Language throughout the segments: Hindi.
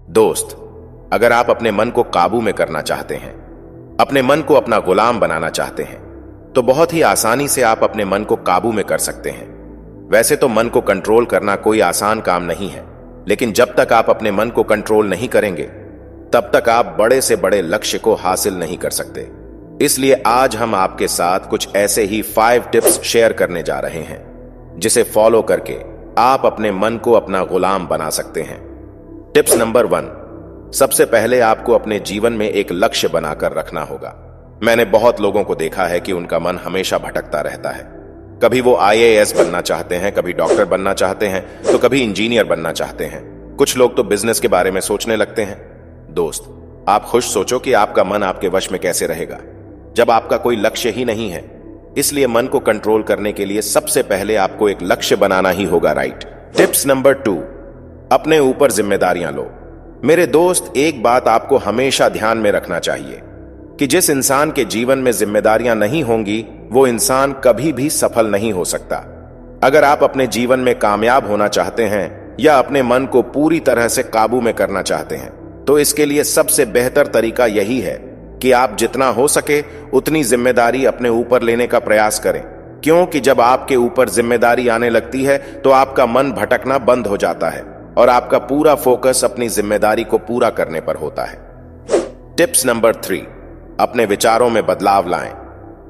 दोस्त, अगर आप अपने मन को काबू में करना चाहते हैं, अपने मन को अपना गुलाम बनाना चाहते हैं, तो बहुत ही आसानी से आप अपने मन को काबू में कर सकते हैं। वैसे तो मन को कंट्रोल करना कोई आसान काम नहीं है, लेकिन जब तक आप अपने मन को कंट्रोल नहीं करेंगे, तब तक आप बड़े से बड़े लक्ष्य को हासिल नहीं कर सकते। इसलिए आज हम आपके साथ कुछ ऐसे ही 5 टिप्स शेयर करने जा रहे हैं, जिसे फॉलो करके आप अपने मन को अपना गुलाम बना सकते हैं। टिप्स नंबर 1, सबसे पहले आपको अपने जीवन में एक लक्ष्य बनाकर रखना होगा। मैंने बहुत लोगों को देखा है कि उनका मन हमेशा भटकता रहता है। कभी वो IAS बनना चाहते हैं, कभी डॉक्टर बनना चाहते हैं, तो कभी इंजीनियर बनना चाहते हैं। कुछ लोग तो बिजनेस के बारे में सोचने लगते हैं। दोस्त, आप खुद सोचो कि आपका मन आपके वश में कैसे रहेगा जब आपका कोई लक्ष्य ही नहीं है। इसलिए मन को कंट्रोल करने के लिए सबसे पहले आपको एक लक्ष्य बनाना ही होगा, राइट। टिप्स नंबर 2, अपने ऊपर जिम्मेदारियां लो। मेरे दोस्त, एक बात आपको हमेशा ध्यान में रखना चाहिए कि जिस इंसान के जीवन में जिम्मेदारियां नहीं होंगी, वो इंसान कभी भी सफल नहीं हो सकता। अगर आप अपने जीवन में कामयाब होना चाहते हैं या अपने मन को पूरी तरह से काबू में करना चाहते हैं, तो इसके लिए सबसे बेहतर तरीका यही है कि आप जितना हो सके उतनी जिम्मेदारी अपने ऊपर लेने का प्रयास करें। क्योंकि जब आपके ऊपर जिम्मेदारी आने लगती है तो आपका मन भटकना बंद हो जाता है और आपका पूरा फोकस अपनी जिम्मेदारी को पूरा करने पर होता है। टिप्स नंबर 3, अपने विचारों में बदलाव लाएं।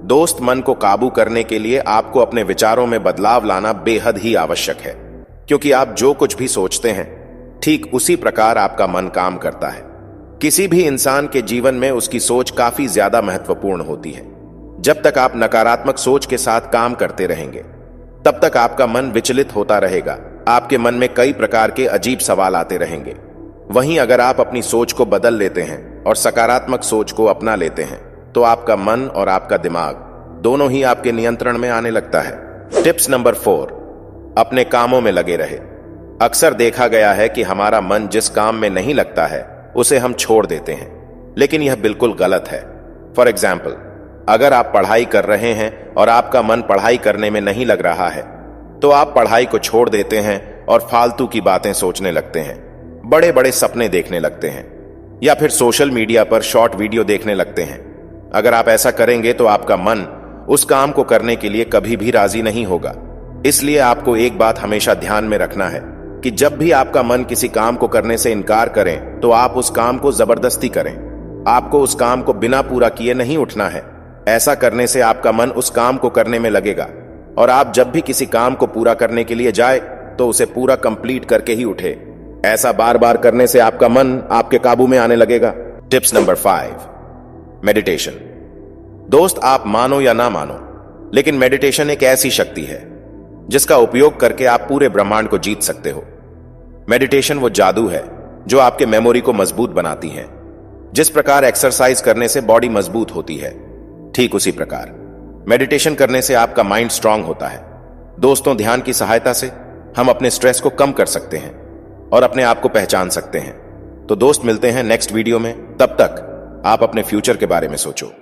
दोस्त, मन को काबू करने के लिए आपको अपने विचारों में बदलाव लाना बेहद ही आवश्यक है, क्योंकि आप जो कुछ भी सोचते हैं, ठीक उसी प्रकार आपका मन काम करता है। किसी भी इंसान के जीवन में उसकी सोच काफी ज्यादा महत्वपूर्ण होती है। जब तक आप नकारात्मक सोच के साथ काम करते रहेंगे, तब तक आपका मन विचलित होता रहेगा। आपके मन में कई प्रकार के अजीब सवाल आते रहेंगे। वहीं अगर आप अपनी सोच को बदल लेते हैं और सकारात्मक सोच को अपना लेते हैं, तो आपका मन और आपका दिमाग दोनों ही आपके नियंत्रण में आने लगता है। टिप्स नंबर 4, अपने कामों में लगे रहे। अक्सर देखा गया है कि हमारा मन जिस काम में नहीं लगता है, उसे हम छोड़ देते हैं, लेकिन यह बिल्कुल गलत है। फॉर एग्जाम्पल, अगर आप पढ़ाई कर रहे हैं और आपका मन पढ़ाई करने में नहीं लग रहा है, तो आप पढ़ाई को छोड़ देते हैं और फालतू की बातें सोचने लगते हैं, बड़े बड़े सपने देखने लगते हैं, या फिर सोशल मीडिया पर शॉर्ट वीडियो देखने लगते हैं। अगर आप ऐसा करेंगे तो आपका मन उस काम को करने के लिए कभी भी राजी नहीं होगा। इसलिए आपको एक बात हमेशा ध्यान में रखना है कि जब भी आपका मन किसी काम को करने से इनकार करें, तो आप उस काम को जबरदस्ती करें। आपको उस काम को बिना पूरा किए नहीं उठना है। ऐसा करने से आपका मन उस काम को करने में लगेगा, और आप जब भी किसी काम को पूरा करने के लिए जाए तो उसे पूरा कंप्लीट करके ही उठे। ऐसा बार बार करने से आपका मन आपके काबू में आने लगेगा। Tips number 5, meditation. दोस्त, आप मानो या ना मानो, लेकिन मेडिटेशन एक ऐसी शक्ति है जिसका उपयोग करके आप पूरे ब्रह्मांड को जीत सकते हो। मेडिटेशन वो जादू है जो आपके मेमोरी को मजबूत बनाती है। जिस प्रकार एक्सरसाइज करने से बॉडी मजबूत होती है, ठीक उसी प्रकार मेडिटेशन करने से आपका माइंड स्ट्रांग होता है। दोस्तों, ध्यान की सहायता से हम अपने स्ट्रेस को कम कर सकते हैं और अपने आप को पहचान सकते हैं। तो दोस्त, मिलते हैं नेक्स्ट वीडियो में। तब तक आप अपने फ्यूचर के बारे में सोचो।